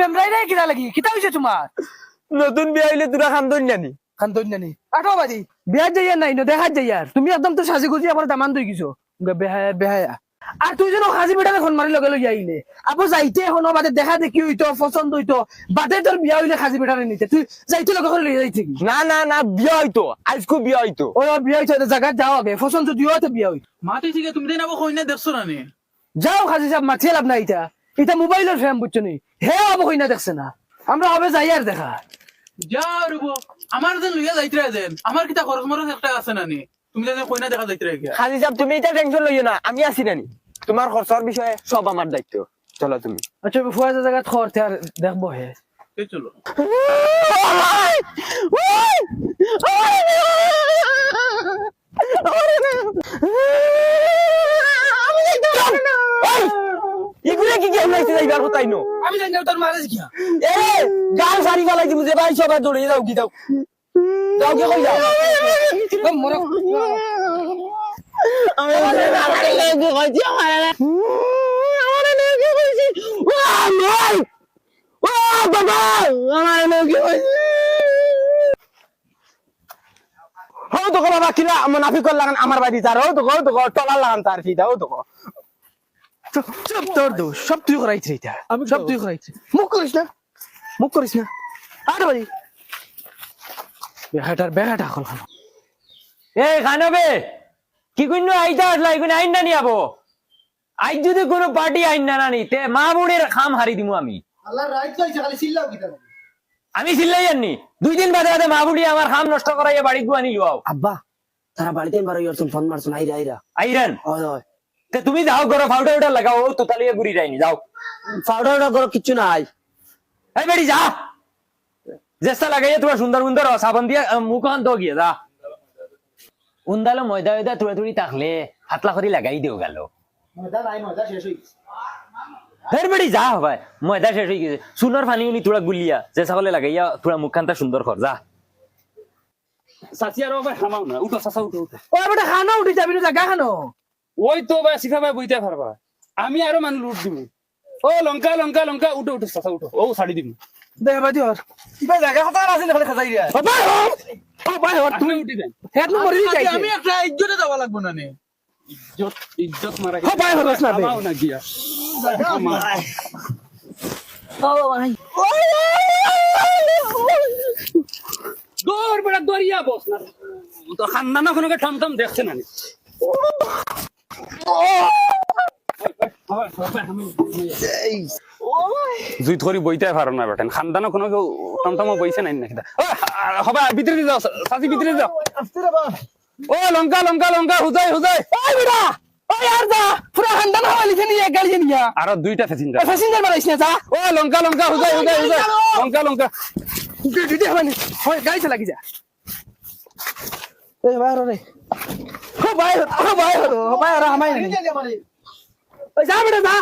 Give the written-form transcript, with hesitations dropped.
বেমরাই রে কিরা লাগি কিতা হইছে তোমার নতুন বিয়া হইলে তোরা খান্দন জানি খান্দন জানি আঠো বাজি বিয়া যাইয়া নাই ন দেখা যাইয়ার তুমি একদম তো সাজি গুজি আমার দামান দই গিছো বেহায়া বেহায়া আর তুই যেন হাজি বেটারে ফোন মারি লগে লগে আইলে আবো যাইতে হনো বাদে দেখা দেখি হইতো পছন্দ হইতো বাদে তোর বিয়া হইলে হাজি বেটারে নিতে তুই যাইতে লগে করে লই যাইতে কি না না না বিয়া হইতো আজকু বিয়া হইতো ও বিয়া হইতো জায়গা যাও আগে পছন্দ দিও তো বিয়া হইতো মাতি ঠিক তুমি দেন আবো কইনা দেখছো না নি যাও হাজি সাহেব মাথিয়ে লাভ নাই এটা এটা মোবাইলের ফ্রেম বুঝছো নি হে আবো কইনা দেখছে না আমরা হবে যাই আর দেখা যা রুবো আমার যেন লইয়া যাইতরা দেন আমার কিটা খরচ মরচ একটা আছে না নি তুমি যেন কইনা দেখা যাইতরা কি খালি সাহেব তুমি এটা টেনশন লইও না আমি আছি নানি তোমার খরচর বিষয়ে সব আমার দায়িত্ব চলো তুমি আচ্ছা ফুয়া জায়গা খরতে আর দেখবো হে এই চলো এগুলা কি গেম লাইতে যাইবার কথাই নো আমি জানি না তোর মারাজ কি এ গাল সারি গালাই দিমু যে ভাই সবাই দৌড়ে যাও কি দাও যাও কি কই যাও মরক আমি কি কইছি আমার কি কইছি ও মাই ও বাবা আমার কি কইছি হও তো বাবা কিলা মুনাফিক লাগান আমার বাড়ি তার হও তো টলা লাগান তার কি দাও তো সব তোর দোষ সব তুই করাইছিস এটা আমি সব তুই করাইছিস মুখ করিস না আরে ভাই বেহাটার হল এ খানবে কি কইনো আইতা আসলা ইগুন আইন না নি আবো আইজ যদি কোনো পার্টি আইন না নানি তে মা বুড়ের খাম হারি দিমু আমি আল্লাহ রাইট কইছে খালি চিল্লাও কি তার আমি চিল্লাই জানি 2 দিন বাদে বাদে মা বুড়ি আমার খাম নষ্ট করাইয়া বাড়ি গুয়ানি লও আব্বা তারা বাড়িতে বারো ইয়ার ফোন মারছ আইরা আইরা আইরান হয় হয় তে তুমি যাও করো পাউডার লাগাও ও তোতালিয়া গুড়ি রাইনি যাও পাউডারটা করো কিচ্ছু নাই এই বেড়ি যা জেসা লাগাইয়া তোমার সুন্দর সুন্দর সাবান দিয়া মুখ আন তো গিয়ে যা উন্দালো ময়দা ময়দা তুড়ে তুড়ি তাকলে হাতলা করি লাগাই দিও গেল হের বেড়ি যা ভাই ময়দা শেষ হয়ে গেছে সুন্দর পানি উনি তোরা গুলিয়া যে সাবলে লাগাইয়া তোরা মুখখানটা সুন্দর কর যা সাথী আর ভাই হামাও না উঠো সাসা উঠো উঠো ও বেটা খানা উঠি যাবি না জায়গা খানো ওই তো ভাই সিফা ভাই বইতে পারবা আমি আরো মানুষ লুট দিব ও লঙ্কা লঙ্কা লঙ্কা উঠো উঠো সাসা উঠো ও শাড়ি দিব দে বাদি ওর ইবা জায়গা কথা আছে না খালি খাজাই রে ও ভাই ওর তুমি উঠি দেন হেড নো মরি যাইছে আমি একটা ইজ্জতে যাওয়া লাগবো না নে ইজ্জত মারা ও ভাই হরস না বে হামাও না গিয়া ও ভাই দৌড় বেড়া দরিয়া বস না তো খান্দানা কোনোকে ঠমঠম দেখছে না নি জুই ধরি বইতে পারো না বেটেন খানদানো কোনো কেউ টমটমো বইছে নাই নাকি হবা ভিতরে যাও সাথী ভিতরে যাও ও লঙ্কা লঙ্কা লঙ্কা হুজাই হুজাই ওই বেটা ওই আর যা পুরো হান্দান হাওয়ালি থেকে নিয়ে গাড়ি নিয়া আর দুইটা প্যাসেঞ্জার প্যাসেঞ্জার বাড়াইছ না যা ও লঙ্কা লঙ্কা হুজাই হুজাই হুজাই লঙ্কা লঙ্কা দিদি হবানি ওই গাড়ি চালা কি যা এই বাইরে রে ও বাইরে আমায় ওই যা বেটা যা